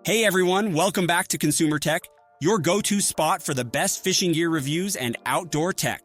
Hey everyone, welcome back to Consumer Tech, your go-to spot for the best fishing gear reviews and outdoor tech.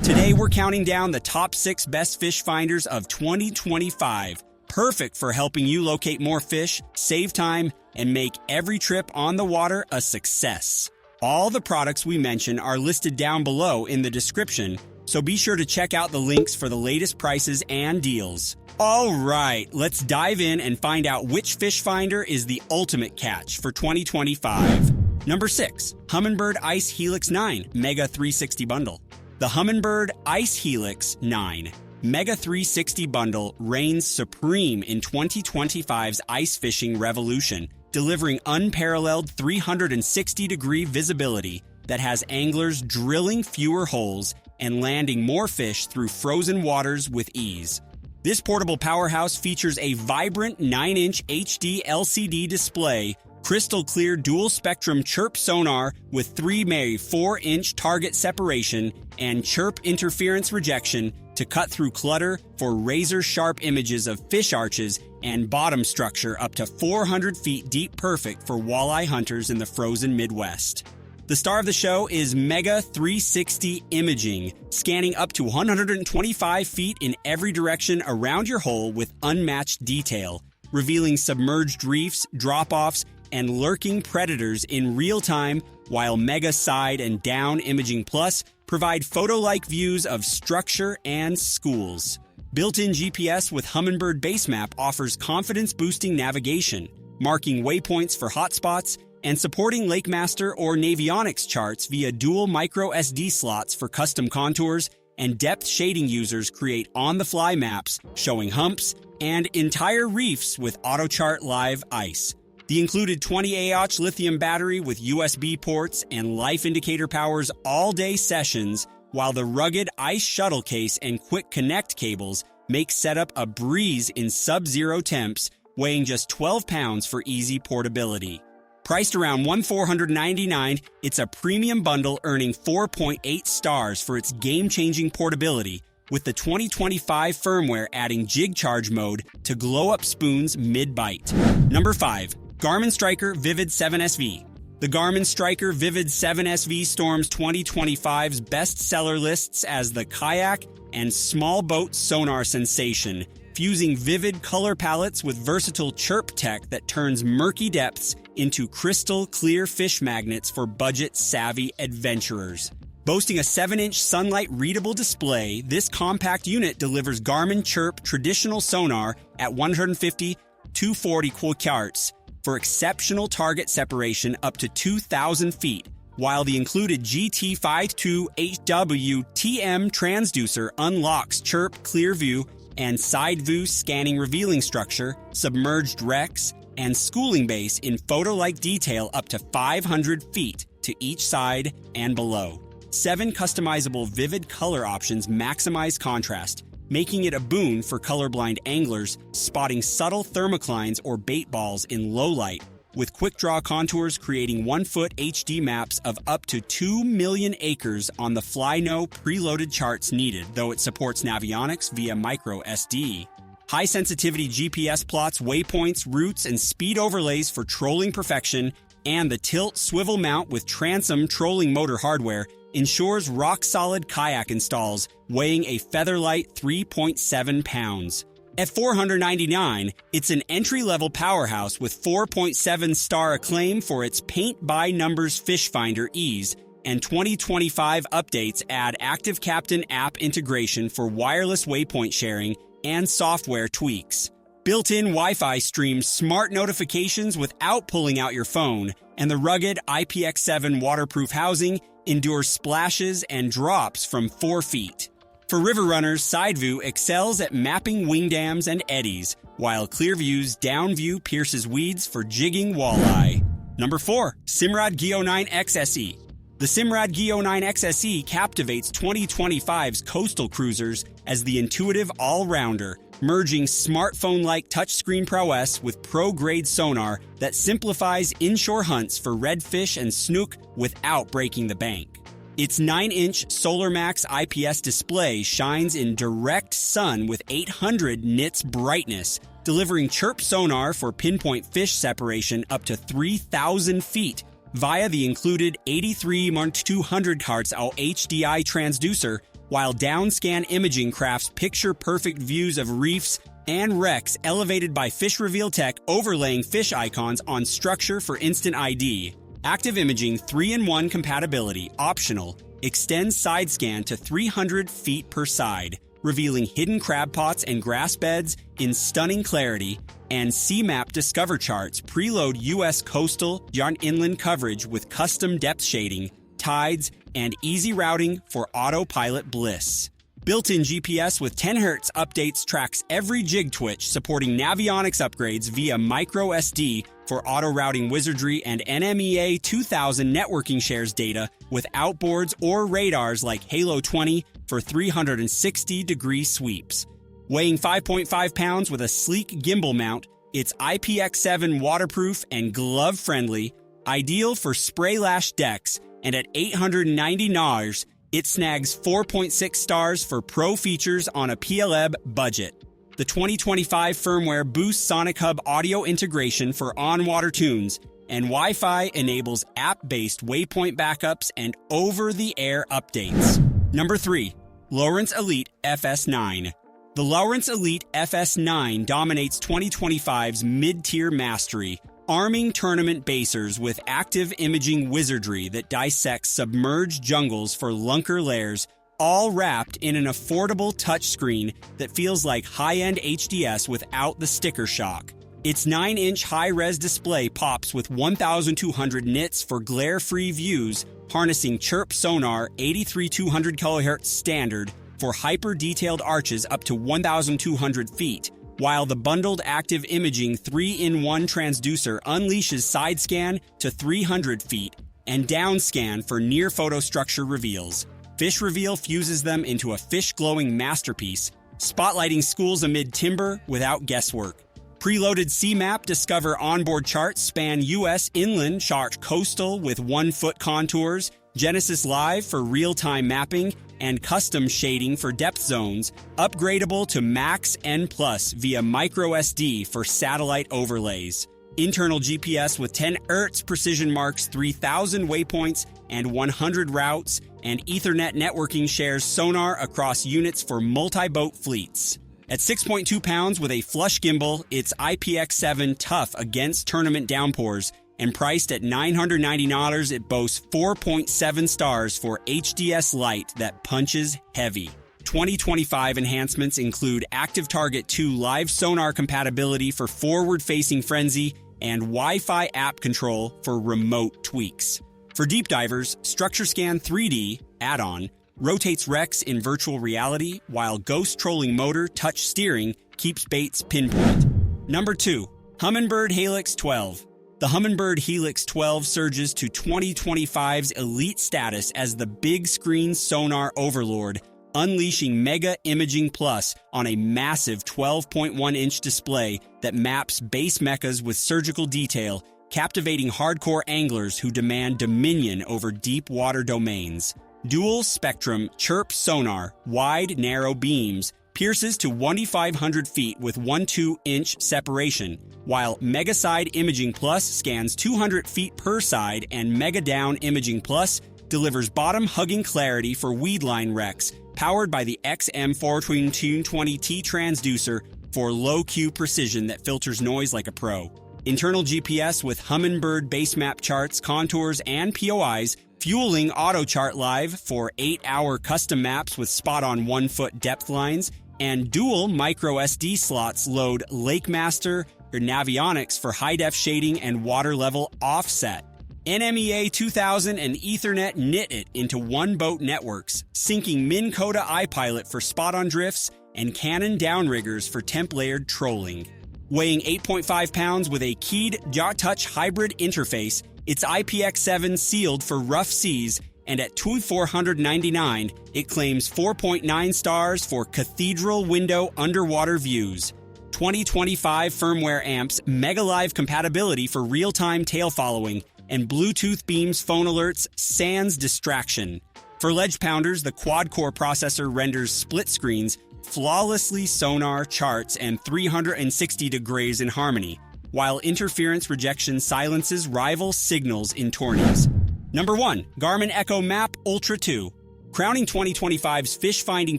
Today we're counting down the top 6 best fish finders of 2025, perfect for helping you locate more fish, save time, and make every trip on the water a success. All the products we mention are listed down below in the description, so be sure to check out the links for the latest prices and deals. All right, let's dive in and find out which fish finder is the ultimate catch for 2025. Number 6, Humminbird Ice Helix 9 Mega 360 Bundle. The Humminbird Ice Helix 9 Mega 360 Bundle reigns supreme in 2025's ice fishing revolution, delivering unparalleled 360-degree visibility that has anglers drilling fewer holes and landing more fish through frozen waters with ease. This portable powerhouse features a vibrant 9-inch HD LCD display, crystal clear dual spectrum chirp sonar with 3-way 4-inch target separation and chirp interference rejection to cut through clutter for razor-sharp images of fish arches and bottom structure up to 400 feet deep, perfect for walleye hunters in the frozen Midwest. The star of the show is Mega 360 Imaging, scanning up to 125 feet in every direction around your hole with unmatched detail, revealing submerged reefs, drop-offs, and lurking predators in real time, while Mega Side and Down Imaging Plus provide photo-like views of structure and schools. Built-in GPS with Humminbird Base Map offers confidence-boosting navigation, marking waypoints for hotspots, and supporting LakeMaster or Navionics charts via dual micro SD slots for custom contours, and depth shading users create on-the-fly maps showing humps and entire reefs with AutoChart Live Ice. The included 20 AH lithium battery with USB ports and life indicator powers all-day sessions, while the rugged ice shuttle case and quick connect cables make setup a breeze in sub-zero temps, weighing just 12 pounds for easy portability. Priced around $1,499, it's a premium bundle earning 4.8 stars for its game-changing portability, with the 2025 firmware adding jig charge mode to glow up spoons mid-bite. Number 5, Garmin Striker Vivid 7SV. The Garmin Striker Vivid 7SV storms 2025's bestseller lists as the kayak and small boat sonar sensation, fusing vivid color palettes with versatile chirp tech that turns murky depths into crystal clear fish magnets for budget-savvy adventurers. Boasting a 7-inch sunlight-readable display, this compact unit delivers Garmin Chirp traditional sonar at 150-240 kHz for exceptional target separation up to 2,000 feet, while the included GT52HW TM transducer unlocks Chirp Clear View and side view scanning, revealing structure, submerged wrecks, and schooling base in photo-like detail up to 500 feet to each side and below. 7 customizable vivid color options maximize contrast, making it a boon for colorblind anglers spotting subtle thermoclines or bait balls in low light, with quick-draw contours creating 1-foot HD maps of up to 2 million acres on the Fly-No preloaded charts needed, though it supports Navionics via micro SD. High-sensitivity GPS plots, waypoints, routes, and speed overlays for trolling perfection, and the tilt swivel mount with transom trolling motor hardware ensures rock-solid kayak installs, weighing a featherlight 3.7 pounds. At $499, it's an entry-level powerhouse with 4.7-star acclaim for its paint-by-numbers fish finder ease, and 2025 updates add Active Captain app integration for wireless waypoint sharing and software tweaks. Built-in Wi-Fi streams smart notifications without pulling out your phone, and the rugged IPX7 waterproof housing endures splashes and drops from 4 feet. For river runners, SideView excels at mapping wing dams and eddies, while Clearview's Downview pierces weeds for jigging walleye. Number 4, Simrad Geo 9 XSE. The Simrad Geo 9 XSE captivates 2025's coastal cruisers as the intuitive all-rounder, merging smartphone-like touchscreen prowess with pro-grade sonar that simplifies inshore hunts for redfish and snook without breaking the bank. Its 9-inch SolarMax IPS display shines in direct sun with 800 nits brightness, delivering chirp sonar for pinpoint fish separation up to 3,000 feet via the included 83 Mark 200 Hz HDI transducer, while downscan imaging crafts picture-perfect views of reefs and wrecks elevated by Fish Reveal tech overlaying fish icons on structure for instant ID. Active imaging 3-in-1 compatibility, optional, extends side scan to 300 feet per side, revealing hidden crab pots and grass beds in stunning clarity, and CMAP Discover charts preload U.S. coastal and inland coverage with custom depth shading, tides, and easy routing for autopilot bliss. Built-in GPS with 10 Hz updates tracks every jig twitch, supporting Navionics upgrades via micro SD for auto-routing wizardry, and NMEA 2000 networking shares data with outboards or radars like Halo 20 for 360-degree sweeps. Weighing 5.5 pounds with a sleek gimbal mount, it's IPX7 waterproof and glove-friendly, ideal for spray lash decks, and at $890, it snags 4.6 stars for pro features on a PLEB budget. The 2025 firmware boosts Sonic Hub audio integration for on-water tunes, and Wi-Fi enables app-based waypoint backups and over-the-air updates. Number 3. Lowrance Elite FS9. The Lowrance Elite FS9 dominates 2025's mid-tier mastery, arming tournament basers with active imaging wizardry that dissects submerged jungles for lunker lairs, all wrapped in an affordable touchscreen that feels like high-end HDS without the sticker shock. Its 9-inch high-res display pops with 1,200 nits for glare-free views, harnessing chirp sonar 83-200 kHz standard for hyper-detailed arches up to 1,200 feet, while the bundled active imaging 3-in-1 transducer unleashes side scan to 300 feet and down scan for near photo structure reveals. Fish Reveal fuses them into a fish-glowing masterpiece, spotlighting schools amid timber without guesswork. Preloaded CMAP Discover onboard charts span U.S. inland, shark coastal with 1-foot contours, Genesis Live for real-time mapping, and custom shading for depth zones, upgradable to Max N Plus via microSD for satellite overlays. Internal GPS with 10 Hz precision marks 3,000 waypoints and 100 routes, and Ethernet networking shares sonar across units for multi-boat fleets. At 6.2 pounds with a flush gimbal, it's IPX7 tough against tournament downpours, and priced at $990, it boasts 4.7 stars for HDS light that punches heavy. 2025 enhancements include Active Target 2 live sonar compatibility for forward-facing frenzy and Wi-Fi app control for remote tweaks. For deep divers, Structure Scan 3D add-on rotates wrecks in virtual reality, while Ghost Trolling Motor touch steering keeps baits pinpoint. Number 2. Humminbird Helix 12. The Humminbird Helix 12 surges to 2025's elite status as the big screen sonar overlord, unleashing Mega Imaging Plus on a massive 12.1-inch display that maps base mechas with surgical detail, captivating hardcore anglers who demand dominion over deep water domains. Dual spectrum chirp sonar, wide, narrow beams, pierces to 2,500 feet with 1-2-inch separation, while Mega Side Imaging Plus scans 200 feet per side, and Mega Down Imaging Plus delivers bottom-hugging clarity for weedline wrecks, powered by the XM420T transducer for low-Q precision that filters noise like a pro. Internal GPS with Humminbird base map charts, contours, and POIs, fueling AutoChart Live for 8-hour custom maps with spot-on 1-foot depth lines, and dual micro SD slots load LakeMaster or Navionics for high-def shading and water level offset. NMEA 2000 and Ethernet knit it into one-boat networks, syncing Minn Kota iPilot for spot-on drifts and Canon downriggers for temp-layered trolling. Weighing 8.5 pounds with a keyed Yacht Touch hybrid interface, it's IPX7 sealed for rough seas, and at $2,499, it claims 4.9 stars for cathedral window underwater views. 2025 firmware amps Mega Live compatibility for real-time tail following, and Bluetooth beams phone alerts sans distraction. For ledge pounders, the quad-core processor renders split screens flawlessly sonar, charts, and 360 degrees in harmony, while interference rejection silences rival signals in tourneys. Number 1. Garmin Echo Map Ultra 2. Crowning 2025's fish finding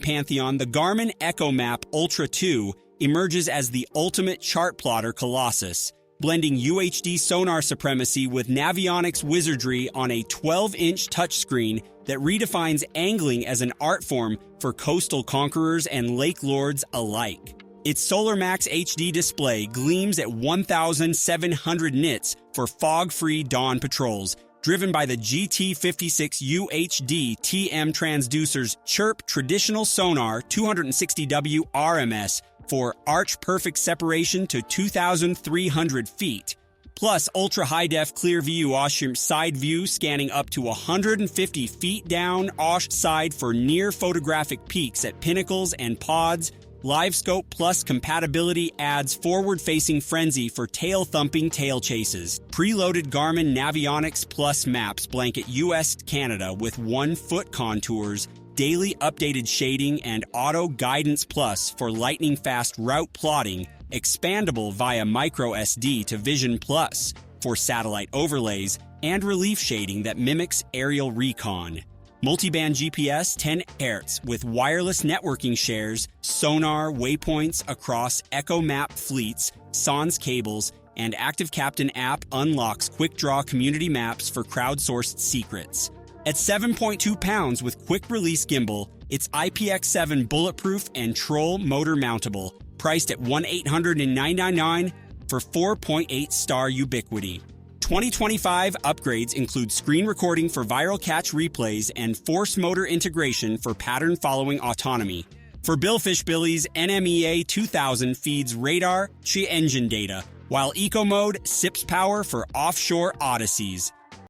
pantheon, the Garmin Echo Map Ultra 2 emerges as the ultimate chart plotter colossus, blending UHD sonar supremacy with Navionics wizardry on a 12-inch touchscreen that redefines angling as an art form for coastal conquerors and lake lords alike. Its SolarMax HD display gleams at 1,700 nits for fog-free dawn patrols, driven by the GT56 UHD TM transducer's Chirp traditional sonar 260W RMS for arch-perfect separation to 2,300 feet, plus ultra-high-def clear-view OSHIM side view scanning up to 150 feet down OSH side for near-photographic peaks at pinnacles and pods. LiveScope Plus compatibility adds forward-facing frenzy for tail-thumping tail chases. Preloaded Garmin Navionics Plus maps blanket US-Canada with 1-foot contours, daily updated shading, and Auto Guidance Plus for lightning-fast route plotting, expandable via microSD to Vision Plus for satellite overlays, and relief shading that mimics aerial recon. Multiband GPS 10 Hz with wireless networking shares, sonar waypoints across Echo Map fleets, SANS cables, and Active Captain app unlocks quick draw community maps for crowdsourced secrets. At 7.2 pounds with quick release gimbal, it's IPX7 bulletproof and Troll motor mountable, priced at $1,899 for 4.8-star ubiquity. 2025 upgrades include screen recording for viral catch replays and force motor integration for pattern-following autonomy. For Billfish Billy's NMEA 2000 feeds radar, engine data, while Eco Mode sips power for offshore odysseys.